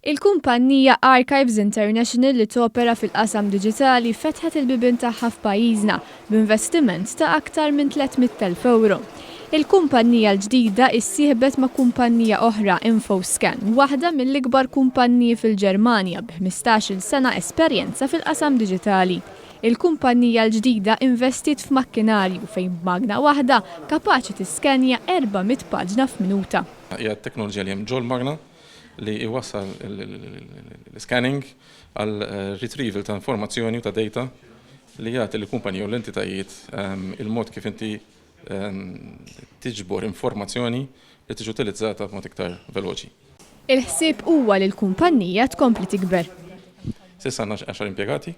Il-kumpanija Archives International li topera fil-qasam diġitali fetħet il-bibien tagħha f'pajjiżna b'investiment ta' aktar minn 300,000 euro. Il-kumpanija l-ġdida issieħbet ma' kumpanija oħra Infoscan, waħda mill-ikbar kumpanniji fil-Ġermanja b'15-il sena esperjenza fil-qasam diġitali. Il-kumpanija l-ġdida investit f'makkinarju fejn magna waħda kapaċi tiskenja 400 paġna f'minuta. Hija t-teknoloġija li hemm ġol magna li iwassal l-scanning għal retrieval ta' informazzjoni u ta' data li jagħti l-kumpanija u l-entitajiet il-mod kif inti tiġbor informazzjoni li tiġi utilizzata b'mod iktar veloċi. Il-ħsieb huwa li l-kumpanija tkompli tikber. S'issa għandna 10 impjegati,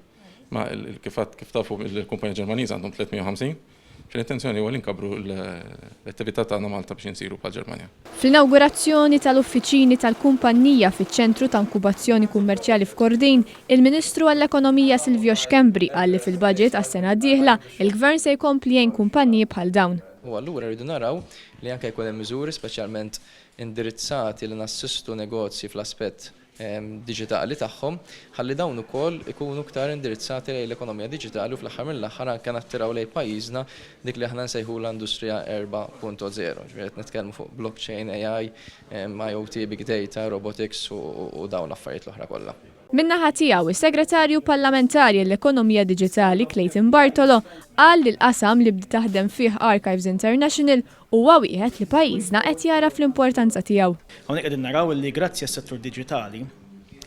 ma kif tafu il-kumpanija Ġermaniża għandhom 350. L-intenzjoni huwa li nkabru l-attività tagħna Malta biex insiru bħal-Ġermanja. Fl-inawgurazzjoni tal-uffiċini tal-kumpanija fiċ-ċentru ta' inkubazzjoni kummerċjali f'Kordin, il-Ministru għall-Ekonomija Silvio Xkembri qal li fil-budget għas-sena d-dieħla il-Gvern se jkompli jgħin kumpaniji bħal dawn. U allura rridu naraw li anke jkun hemm miżuri speċjalment indirizzati li nassistu negozji fl-aspett diġitali tagħhom, ħalli dawn ukoll ikunu iktar indirizzati lejn l-ekonomija diġitali u fl-aħħar mill-aħħar anke nattiraw lejn pajjiżna dik li aħna nsejħu l-Industrija 4.0. Ġifieri qed nitkellmu fuq blockchain, AI, IoT, Big Data, Robotics u dawn l-affarijiet l-oħra kollha. Min-naħa tiegħu is-Segretarju Parlamentari l-Ekonomija Diġitali Clayton Bartolo qal li l-qasam li bdi taħdem fih Archives International huwa wieħed li pajjiżna qed jara fl-importanza tiegħu. Hawnhekk qegħdin naraw li grazzi għas-settur diġitali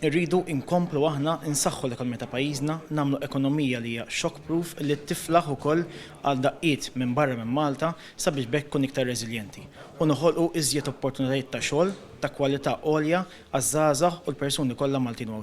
irridu inkomplu aħna insaħħu l-ekonomija ta' pajjiżna, nagħmlu ekonomija li hija shock-proof li tiflaħ ukoll għal daqqiet minn barra minn Malta sabiex bekk tkun iktar reżiljenti. U noħolqu iżjed opportunitajiet ta' xogħol ta' kwalità għolja għaż-żgħażagħ u l-persuni kollha Maltin u